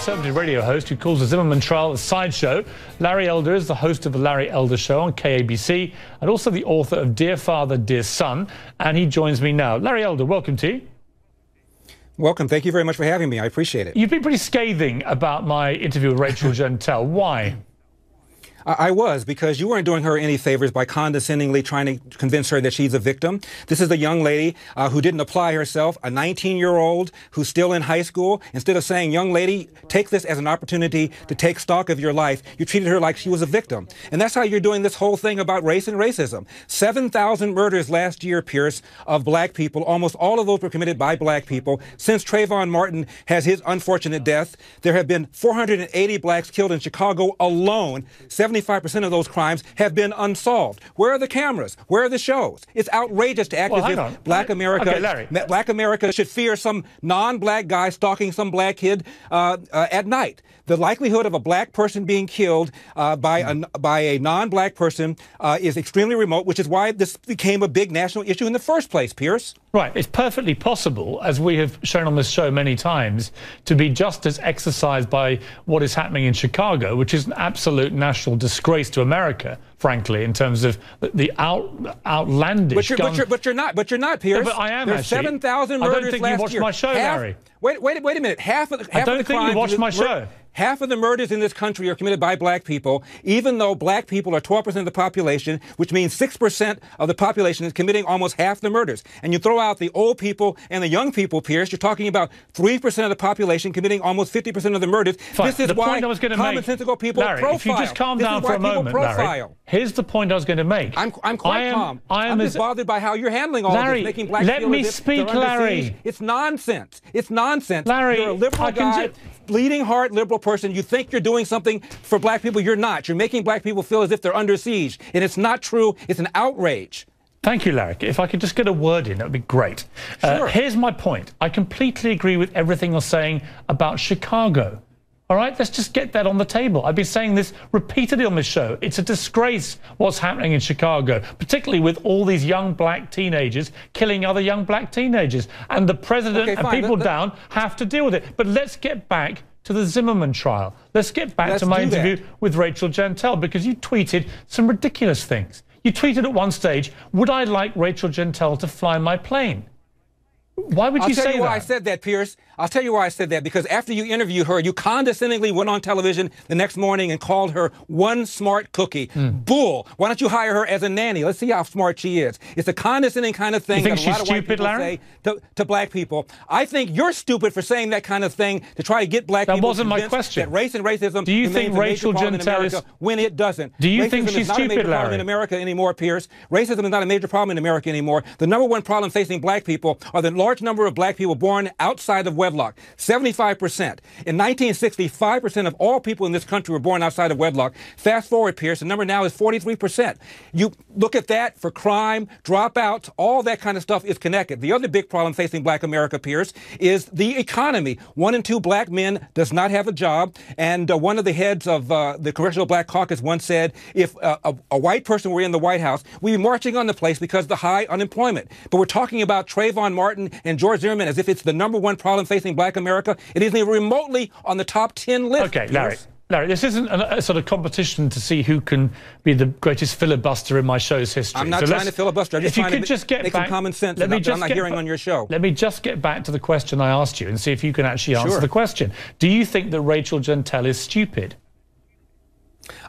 conservative radio host who calls the Zimmerman trial a sideshow. Larry Elder is the host of The Larry Elder Show on KABC and also the author of Dear Father, Dear Son. And he joins me now. Larry Elder, welcome to you. Welcome. Thank you very much for having me. I appreciate it. You've been pretty scathing about my interview with Rachel Jeantel. Why? I was, because you weren't doing her any favors by condescendingly trying to convince her that she's a victim. This is a young lady who didn't apply herself, a 19-year-old who's still in high school. Instead of saying, young lady, take this as an opportunity to take stock of your life, you treated her like she was a victim. And that's how you're doing this whole thing about race and racism. 7,000 murders last year, Pierce, of black people. Almost all of those were committed by black people. Since Trayvon Martin has his unfortunate death, there have been 480 blacks killed in Chicago alone. 75% of those crimes have been unsolved. Where are the cameras? Where are the shows? It's outrageous to act as if Black America should fear some non-black guy stalking some black kid at night. The likelihood of a black person being killed by a non-black person is extremely remote, which is why this became a big national issue in the first place, Pierce. Right. It's perfectly possible, as we have shown on this show many times, to be just as exercised by what is happening in Chicago, which is an absolute national disgrace to America, frankly, in terms of the outlandish. But you're not, Pierce. No, but I am. There's 7,000 murders last year. I don't think you watched my show, Larry. Wait a minute. I don't think you watched my show. Half of the murders in this country are committed by black people, even though black people are 12% of the population, which means 6% of the population is committing almost half the murders. And you throw out the old people and the young people, Pierce, you're talking about 3% of the population committing almost 50% of the murders. Fine. This is why commonsensical people Larry, profile. If you just calm down for a moment, Larry, here's the point I was going to make. I'm quite calm. I'm just bothered by how you're handling all of this, making blacks feel as if they're under siege. It's nonsense. It's nonsense. Larry, you're a liberal guy, bleeding heart liberal person. You think you're doing something for black people. You're not. You're making black people feel as if they're under siege. And it's not true. It's an outrage. Thank you, Larry. If I could just get a word in, that would be great. Sure. Here's my point. I completely agree with everything you're saying about Chicago. All right, let's just get that on the table. I've been saying this repeatedly on this show. It's a disgrace what's happening in Chicago, particularly with all these young black teenagers killing other young black teenagers. And the president and people down have to deal with it. But let's get back to the Zimmerman trial. Let's get back to my interview with Rachel Jeantel, because you tweeted some ridiculous things. You tweeted at one stage, would I like Rachel Jeantel to fly my plane? Why would you say that? I'll tell you why I said that, Pierce. I'll tell you why I said that. Because after you interviewed her, you condescendingly went on television the next morning and called her one smart cookie. Bull. Why don't you hire her as a nanny? Let's see how smart she is. It's a condescending kind of thing that a lot of white people say to black people. I think you're stupid for saying that kind of thing to try to get black people. That wasn't my question. That race and racism. Do you think Rachel Jeantel is when it doesn't? Do you think she's stupid, Larry? Racism is not a major problem in America anymore, Pierce. Racism is not a major problem in America anymore. The #1 problem facing black people are the large number of black people born outside of wedlock. 75%. In 1960, 5% of all people in this country were born outside of wedlock. Fast forward, Pierce, the number now is 43%. You look at that for crime, dropouts, all that kind of stuff is connected. The other big problem facing black America, Pierce, is the economy. 1 in 2 black men does not have a job. And one of the heads of the Congressional Black Caucus once said, if a white person were in the White House, we'd be marching on the place because of the high unemployment. But we're talking about Trayvon Martin and George Zimmerman as if it's the #1 problem facing black America. It isn't even remotely on the top 10 list. Okay, Larry, this isn't a sort of competition to see who can be the greatest filibuster in my show's history. I'm not trying to filibuster. I'm just trying to make some common sense. I'm not hearing on your show. Let me just get back to the question I asked you and see if you can actually answer the question. Do you think that Rachel Jeantel is stupid?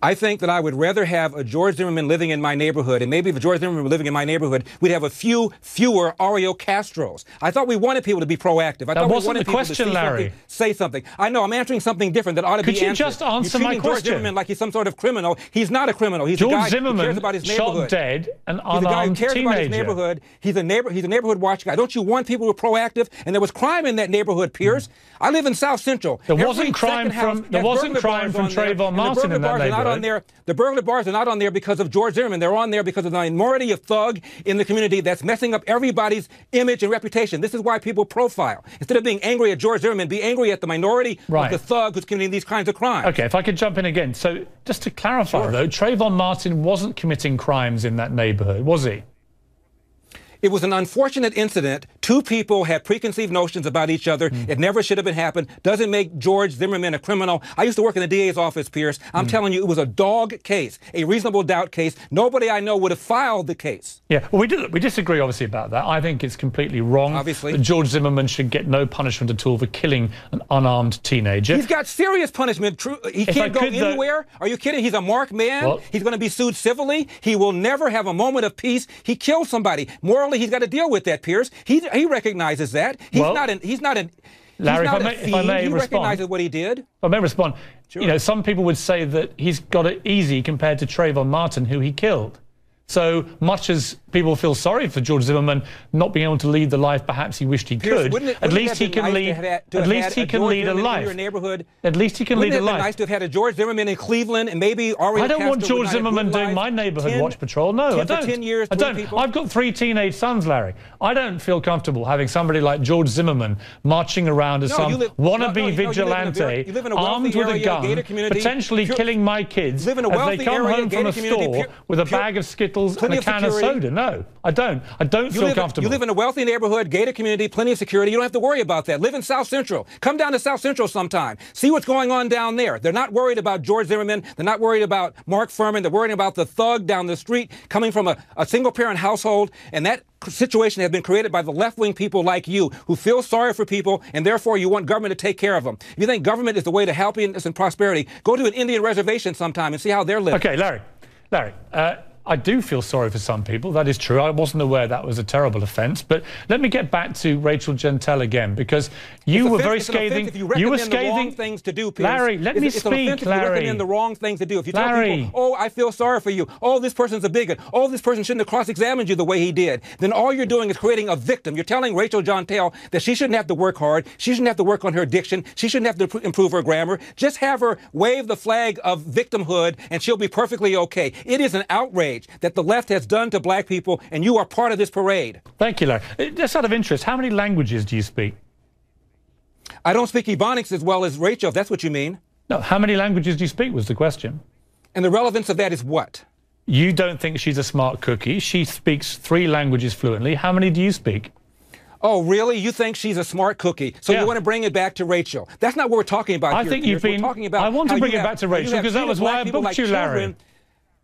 I think that I would rather have a George Zimmerman living in my neighborhood, and maybe if a George Zimmerman were living in my neighborhood, we'd have fewer Ariel Castros. I thought we wanted people to be proactive. I thought we wanted people to say something. I know, I'm answering something different that ought to be answered. Could you just answer my question? George Zimmerman like he's some sort of criminal. He's not a criminal. He's George a guy Zimmerman who cares about his neighborhood. Shot dead an unarmed He's a guy who cares teenager. about his neighborhood. He's a neighborhood watch guy. Don't you want people who are proactive? And there was crime in that neighborhood, Pierce. I live in South Central. There wasn't crime from Trayvon Martin in that neighborhood. The burglar bars are not on there because of George Zimmerman. They're on there because of the minority of thug in the community that's messing up everybody's image and reputation. This is why people profile. Instead of being angry at George Zimmerman, be angry at the minority of the thug who's committing these kinds of crimes. Okay, if I could jump in again. So just to clarify, though, Trayvon Martin wasn't committing crimes in that neighborhood, was he? It was an unfortunate incident. Two people had preconceived notions about each other. It never should have been happened. Doesn't make George Zimmerman a criminal. I used to work in the DA's office, Piers. I'm telling you, it was a dog case, a reasonable doubt case. Nobody I know would have filed the case. Yeah, well, we disagree, obviously, about that. I think it's completely wrong. Obviously. That George Zimmerman should get no punishment at all for killing an unarmed teenager. He's got serious punishment. He can't go anywhere. Are you kidding? He's a marked man. Well, he's going to be sued civilly. He will never have a moment of peace. He killed somebody. Morally, he's got to deal with that, Piers. He recognizes that. He's not an Larry, if I may he respond, recognizes what he did. If I may respond. Sure. You know, some people would say that he's got it easy compared to Trayvon Martin, who he killed. So much as people feel sorry for George Zimmerman not being able to lead the life perhaps he wished he could, at least he can lead a life. At least he can lead a life. Wouldn't it have been nice to have had a George Zimmerman in Cleveland and maybe Ariel I don't Castro want George Zimmerman doing my neighborhood watch patrol. No, I don't. 10 years, I don't. I've got 3 teenage sons, Larry. I don't feel comfortable having somebody like George Zimmerman marching around as some wannabe vigilante, armed with a gun, potentially killing my kids as they come home from a store with a bag of Skittles and a can of soda. No, I don't. I don't feel comfortable. You live in a wealthy neighborhood, gated community, plenty of security. You don't have to worry about that. Live in South Central. Come down to South Central sometime. See what's going on down there. They're not worried about George Zimmerman. They're not worried about Mark Furman. They're worried about the thug down the street coming from a single-parent household. And that situation has been created by the left-wing people like you who feel sorry for people, and therefore you want government to take care of them. If you think government is the way to happiness and prosperity, go to an Indian reservation sometime and see how they're living. Okay, Larry, I do feel sorry for some people. That is true. I wasn't aware that was a terrible offence. But let me get back to Rachel Jeantel again, because you were very scathing. You were scathing. The wrong things to do, Piers. Larry, let me speak. Larry, you recommend the wrong things to do. If you tell people, oh, I feel sorry for you. Oh, this person's a bigot. Oh, this person shouldn't have cross-examined you the way he did. Then all you're doing is creating a victim. You're telling Rachel Jeantel that she shouldn't have to work hard. She shouldn't have to work on her diction. She shouldn't have to improve her grammar. Just have her wave the flag of victimhood, and she'll be perfectly okay. It is an outrage that the left has done to black people, and you are part of this parade. Thank you, Larry. Just out of interest, how many languages do you speak? I don't speak Ebonics as well as Rachel, if that's what you mean. No, how many languages do you speak was the question. And the relevance of that is what? You don't think she's a smart cookie. She speaks 3 languages fluently. How many do you speak? Oh, really? You think she's a smart cookie? So you want to bring it back to Rachel. That's not what we're talking about here. I think you've been... I want to bring it back to Rachel because that was why I booked you, Larry.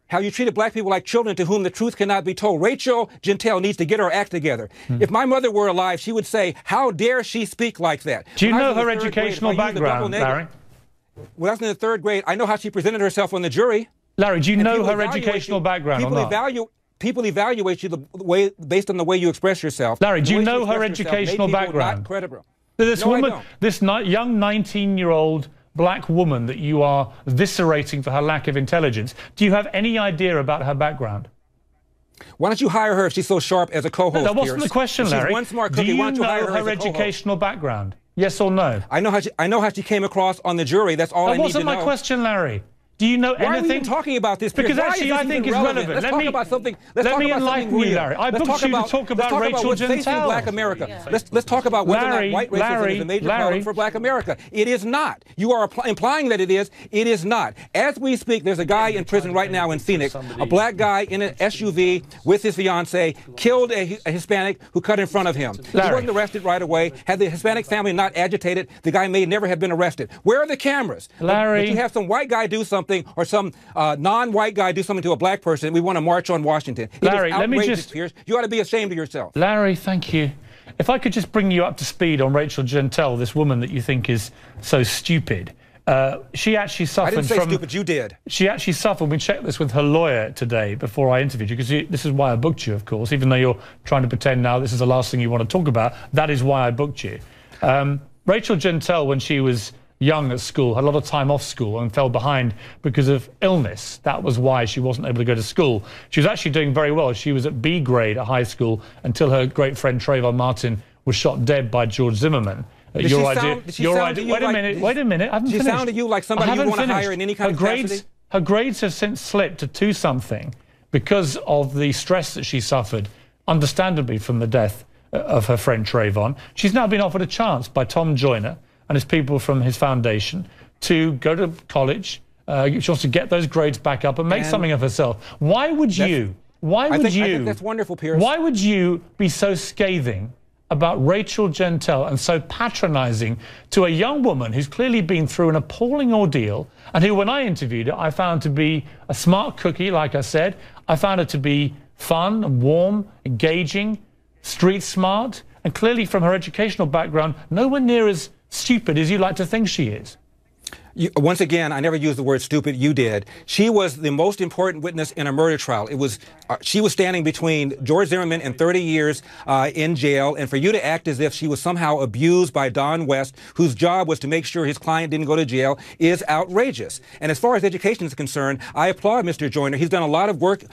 How you treated black people like children to whom the truth cannot be told. Rachel Jeantel needs to get her act together. If my mother were alive, she would say, how dare she speak like that? Do you know her educational background, Larry? When I was in the 3rd grade, I know how she presented herself on the jury. Larry, do you know her educational background or not? People evaluate you based on the way you express yourself. Larry, do you know her educational background? This woman, this young 19-year-old black woman that you are eviscerating for her lack of intelligence, do you have any idea about her background? Why don't you hire her if she's so sharp as a co-host? No, that wasn't the question, Larry. She's one smart cookie. Do you Why don't you hire know her educational background? Yes or no? I know how she came across on the jury. That's all I need to know. That wasn't my question, Larry. Do you know anything? Why are we even talking about this? Because actually, I think it's relevant. Let's talk about something. Let me enlighten you, Larry. I booked you to talk about Rachel Jeantel. Black America. Yeah. Let's talk about whether or not white racism is a major problem for black America. It is not. You are implying that it is. It is not. As we speak, there's a guy in prison right now in Phoenix, a black guy in an SUV with his fiancée, killed a Hispanic who cut in front of him. He wasn't arrested right away. Had the Hispanic family not agitated, the guy may never have been arrested. Where are the cameras? Larry. But you have some white guy do something or some non-white guy do something to a black person, we want to march on Washington. Larry, let me just... Piers. You ought to be ashamed of yourself. Larry, thank you. If I could just bring you up to speed on Rachel Jeantel, this woman that you think is so stupid. She actually suffered I didn't say stupid, you did. She actually suffered. We checked this with her lawyer today before I interviewed you, because this is why I booked you, of course, even though you're trying to pretend now this is the last thing you want to talk about. That is why I booked you. Rachel Jeantel, when she was young at school, had a lot of time off school and fell behind because of illness. That was why she wasn't able to go to school. She was actually doing very well. She was at B grade at high school until her great friend Trayvon Martin was shot dead by George Zimmerman. Wait a minute. I haven't finished. She sounded to you like somebody you want to hire in any kind of capacity? Her grades have since slipped to 2-something because of the stress that she suffered, understandably, from the death of her friend Trayvon. She's now been offered a chance by Tom Joyner and his people from his foundation to go to college. She wants to get those grades back up and make something of herself. Why would you Why would I think that's wonderful, Piers. Why would you be so scathing about Rachel Jeantel and so patronizing to a young woman who's clearly been through an appalling ordeal and who, when I interviewed her, I found to be a smart cookie, like I said. I found her to be fun and warm, engaging, street smart, and clearly from her educational background, nowhere near as stupid as you like to think she is. Once again, I never used the word stupid. You did. She was the most important witness in a murder trial. It was she was standing between George Zimmerman and 30 years in jail, and for you to act as if she was somehow abused by Don West, whose job was to make sure his client didn't go to jail, is outrageous. And as far as education is concerned, I applaud Mr. Joyner. He's done a lot of work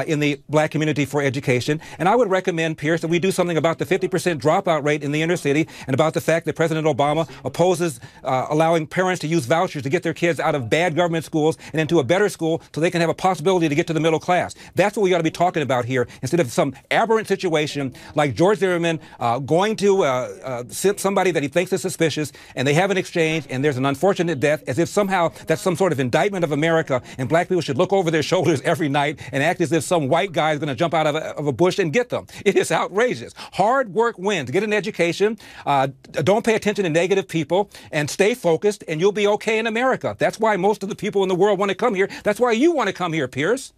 in the black community for education, and I would recommend, Pierce, that we do something about the 50% dropout rate in the inner city and about the fact that President Obama opposes allowing parents to use vouchers to get their kids out of bad government schools and into a better school so they can have a possibility to get to the middle class. That's what we ought to be talking about here, instead of some aberrant situation like George Zimmerman going to sit somebody that he thinks is suspicious, and they have an exchange, and there's an unfortunate death, as if somehow that's some sort of indictment of America, and black people should look over their shoulders every night and act as if some white guy is going to jump out of a bush and get them. It is outrageous. Hard work wins. Get an education. Don't pay attention to negative people, and stay focused, and you'll be okay in America. That's why most of the people in the world want to come here. That's why you want to come here, Pierce.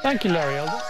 Thank you, Larry Elder.